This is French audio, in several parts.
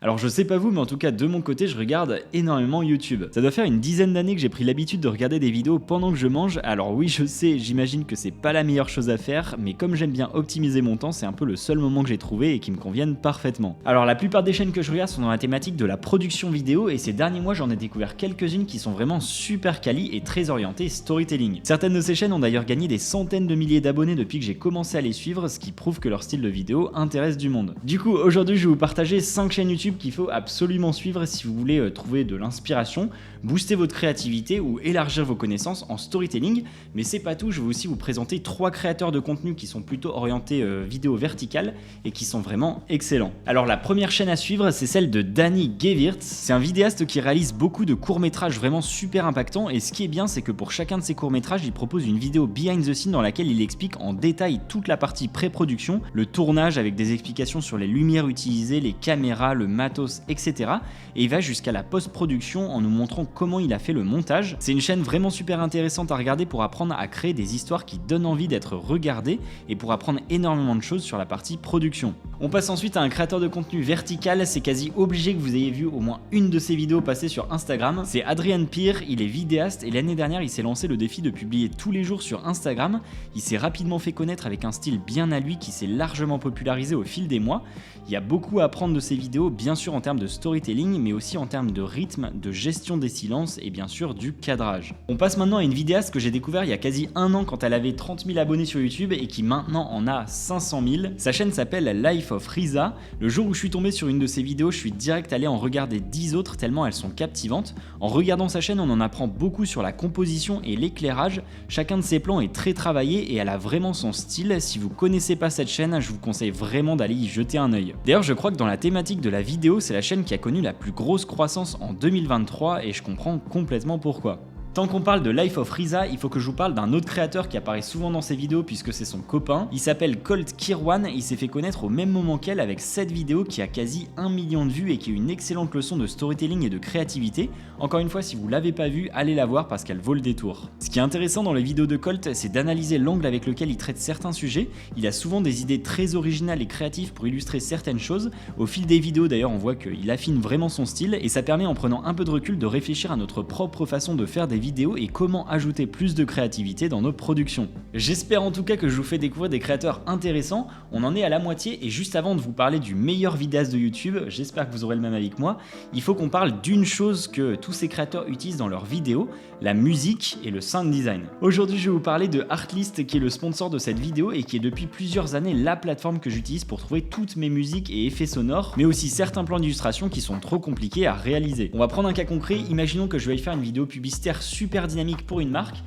Alors je sais pas vous, mais en tout cas de mon côté je regarde énormément YouTube. Ça doit faire une dizaine d'années que j'ai pris l'habitude de regarder des vidéos pendant que je mange. Alors oui, je sais, j'imagine que c'est pas la meilleure chose à faire, mais comme j'aime bien optimiser mon temps, c'est un peu le seul moment que j'ai trouvé et qui me conviennent parfaitement. Alors la plupart des chaînes que je regarde sont dans la thématique de la production vidéo et ces derniers mois j'en ai découvert quelques-unes qui sont vraiment super quali et très orientées storytelling. Certaines de ces chaînes ont d'ailleurs gagné des centaines de milliers d'abonnés depuis que j'ai commencé à les suivre, ce qui prouve que leur style de vidéo intéresse du monde. Du coup aujourd'hui je vais vous partager 5 chaînes YouTube qu'il faut absolument suivre si vous voulez trouver de l'inspiration, booster votre créativité ou élargir vos connaissances en storytelling. Mais c'est pas tout, je vais aussi vous présenter 3 créateurs de contenu qui sont plutôt orientés vidéo verticale et qui sont vraiment excellents. Alors la première chaîne à suivre, c'est celle de Danny Gewirtz. C'est un vidéaste qui réalise beaucoup de courts-métrages vraiment super impactants et ce qui est bien, c'est que pour chacun de ses courts-métrages, il propose une vidéo behind the scene dans laquelle il explique en détail toute la partie pré-production, le tournage avec des explications sur les lumières utilisées, les caméras, le matos, etc. Et il va jusqu'à la post-production en nous montrant comment il a fait le montage. C'est une chaîne vraiment super intéressante à regarder pour apprendre à créer des histoires qui donnent envie d'être regardées et pour apprendre énormément de choses sur la partie production. On passe ensuite à un créateur de contenu vertical, c'est quasi obligé que vous ayez vu au moins une de ses vidéos passer sur Instagram. C'est Adrian Peer, il est vidéaste et l'année dernière il s'est lancé le défi de publier tous les jours sur Instagram. Il s'est rapidement fait connaître avec un style bien à lui qui s'est largement popularisé au fil des mois. Il y a beaucoup à apprendre de ses vidéos, bien sûr en termes de storytelling, mais aussi en termes de rythme, de gestion des silences et bien sûr du cadrage. On passe maintenant à une vidéaste que j'ai découvert il y a quasi un an quand elle avait 30 000 abonnés sur YouTube et qui maintenant en a 500 000. Sa chaîne s'appelle Life of Riza. Le jour où je suis tombé sur une de ses vidéos, je suis direct allé en regarder 10 autres tellement elles sont captivantes. En regardant sa chaîne, on en apprend beaucoup sur la composition et l'éclairage. Chacun de ses plans est très travaillé et elle a vraiment son style. Si vous connaissez pas cette chaîne, je vous conseille vraiment d'aller y jeter un œil. D'ailleurs, je crois que dans la thématique de la vidéo, c'est la chaîne qui a connu la plus grosse croissance en 2023 et je comprends complètement pourquoi. Tant qu'on parle de Life of Riza, il faut que je vous parle d'un autre créateur qui apparaît souvent dans ses vidéos puisque c'est son copain. Il s'appelle Colt Kirwan, il s'est fait connaître au même moment qu'elle avec cette vidéo qui a quasi 1 million de vues et qui est une excellente leçon de storytelling et de créativité. Encore une fois, si vous l'avez pas vue, allez la voir parce qu'elle vaut le détour. Ce qui est intéressant dans les vidéos de Colt, c'est d'analyser l'angle avec lequel il traite certains sujets. Il a souvent des idées très originales et créatives pour illustrer certaines choses. Au fil des vidéos d'ailleurs, on voit qu'il affine vraiment son style et ça permet en prenant un peu de recul de réfléchir à notre propre façon de faire des vidéos et comment ajouter plus de créativité dans nos productions. J'espère en tout cas que je vous fais découvrir des créateurs intéressants. On en est à la moitié et juste avant de vous parler du meilleur vidéaste de YouTube, j'espère que vous aurez le même avec moi, il faut qu'on parle d'une chose que tous ces créateurs utilisent dans leurs vidéos, la musique et le sound design. Aujourd'hui je vais vous parler de Artlist qui est le sponsor de cette vidéo et qui est depuis plusieurs années la plateforme que j'utilise pour trouver toutes mes musiques et effets sonores, mais aussi certains plans d'illustration qui sont trop compliqués à réaliser. On va prendre un cas concret, imaginons que je veuille faire une vidéo publicitaire super dynamique pour une marque.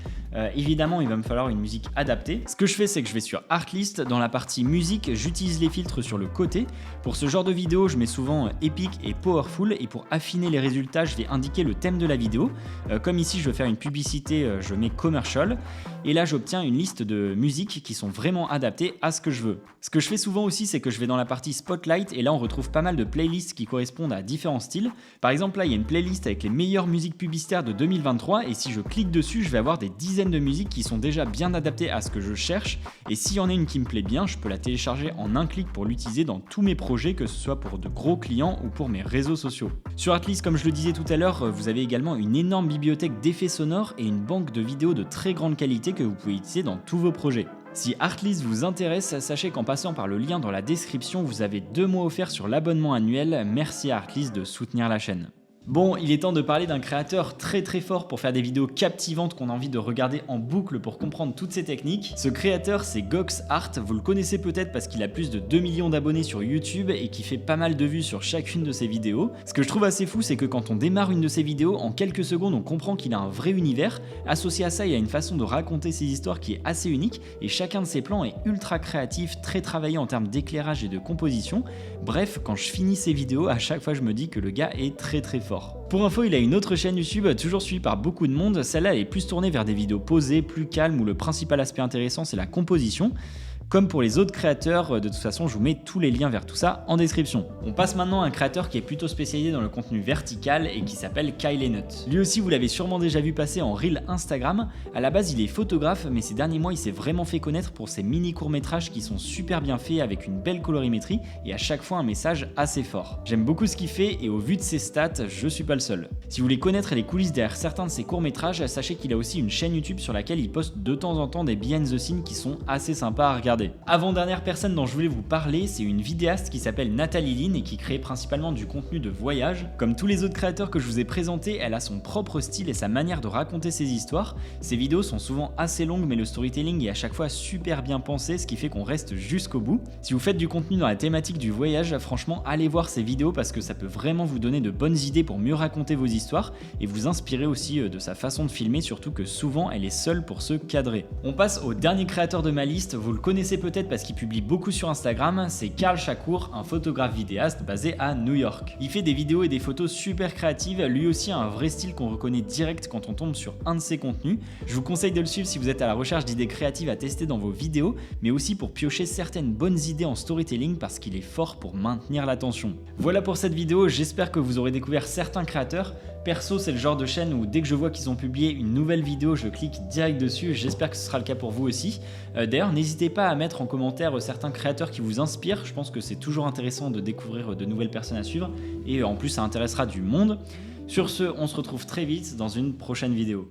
Évidemment, il va me falloir une musique adaptée. Ce que je fais, c'est que je vais sur Artlist. Dans la partie musique, j'utilise les filtres sur le côté. Pour ce genre de vidéo, je mets souvent Epic et Powerful. Et pour affiner les résultats, je vais indiquer le thème de la vidéo. Comme ici, je veux faire une publicité, je mets Commercial. Et là, j'obtiens une liste de musiques qui sont vraiment adaptées à ce que je veux. Ce que je fais souvent aussi, c'est que je vais dans la partie Spotlight. Et là, on retrouve pas mal de playlists qui correspondent à différents styles. Par exemple, là, il y a une playlist avec les meilleures musiques publicitaires de 2023. Et si je clique dessus, je vais avoir des dizaines de musiques qui sont déjà bien adaptées à ce que je cherche et s'il y en a une qui me plaît bien, je peux la télécharger en un clic pour l'utiliser dans tous mes projets, que ce soit pour de gros clients ou pour mes réseaux sociaux. Sur Artlist, comme je le disais tout à l'heure, vous avez également une énorme bibliothèque d'effets sonores et une banque de vidéos de très grande qualité que vous pouvez utiliser dans tous vos projets. Si Artlist vous intéresse, sachez qu'en passant par le lien dans la description, vous avez 2 mois offerts sur l'abonnement annuel. Merci à Artlist de soutenir la chaîne. Bon, il est temps de parler d'un créateur très fort pour faire des vidéos captivantes qu'on a envie de regarder en boucle pour comprendre toutes ces techniques. Ce créateur, c'est Gox Art, vous le connaissez peut-être parce qu'il a plus de 2 millions d'abonnés sur YouTube et qui fait pas mal de vues sur chacune de ses vidéos. Ce que je trouve assez fou, c'est que quand on démarre une de ses vidéos, en quelques secondes, on comprend qu'il a un vrai univers. Associé à ça, il y a une façon de raconter ses histoires qui est assez unique et chacun de ses plans est ultra créatif, très travaillé en termes d'éclairage et de composition. Bref, quand je finis ses vidéos, à chaque fois je me dis que le gars est très fort. Pour info, il a une autre chaîne YouTube, toujours suivie par beaucoup de monde. Celle-là, elle est plus tournée vers des vidéos posées, plus calmes, où le principal aspect intéressant, c'est la composition. Comme pour les autres créateurs, de toute façon je vous mets tous les liens vers tout ça en description. On passe maintenant à un créateur qui est plutôt spécialisé dans le contenu vertical et qui s'appelle Kyle Enoch. Lui aussi vous l'avez sûrement déjà vu passer en reel Instagram. À la base il est photographe, mais ces derniers mois il s'est vraiment fait connaître pour ses mini courts-métrages qui sont super bien faits avec une belle colorimétrie et à chaque fois un message assez fort. J'aime beaucoup ce qu'il fait et au vu de ses stats, je suis pas le seul. Si vous voulez connaître les coulisses derrière certains de ses courts-métrages, sachez qu'il a aussi une chaîne YouTube sur laquelle il poste de temps en temps des behind the scenes qui sont assez sympas à regarder. Avant-dernière personne dont je voulais vous parler, c'est une vidéaste qui s'appelle Nathalie Lynn et qui crée principalement du contenu de voyage. Comme tous les autres créateurs que je vous ai présentés, elle a son propre style et sa manière de raconter ses histoires. Ses vidéos sont souvent assez longues mais le storytelling est à chaque fois super bien pensé, ce qui fait qu'on reste jusqu'au bout. Si vous faites du contenu dans la thématique du voyage, franchement allez voir ses vidéos parce que ça peut vraiment vous donner de bonnes idées pour mieux raconter vos histoires et vous inspirer aussi de sa façon de filmer, surtout que souvent elle est seule pour se cadrer. On passe au dernier créateur de ma liste, vous le connaissez peut-être parce qu'il publie beaucoup sur Instagram, c'est Karl Shakur, un photographe vidéaste basé à New York. Il fait des vidéos et des photos super créatives, lui aussi a un vrai style qu'on reconnaît direct quand on tombe sur un de ses contenus. Je vous conseille de le suivre si vous êtes à la recherche d'idées créatives à tester dans vos vidéos, mais aussi pour piocher certaines bonnes idées en storytelling parce qu'il est fort pour maintenir l'attention. Voilà pour cette vidéo, j'espère que vous aurez découvert certains créateurs. Perso, c'est le genre de chaîne où dès que je vois qu'ils ont publié une nouvelle vidéo, je clique direct dessus, j'espère que ce sera le cas pour vous aussi. D'ailleurs, n'hésitez pas à mettre en commentaire certains créateurs qui vous inspirent, je pense que c'est toujours intéressant de découvrir de nouvelles personnes à suivre et en plus ça intéressera du monde. Sur ce, on se retrouve très vite dans une prochaine vidéo.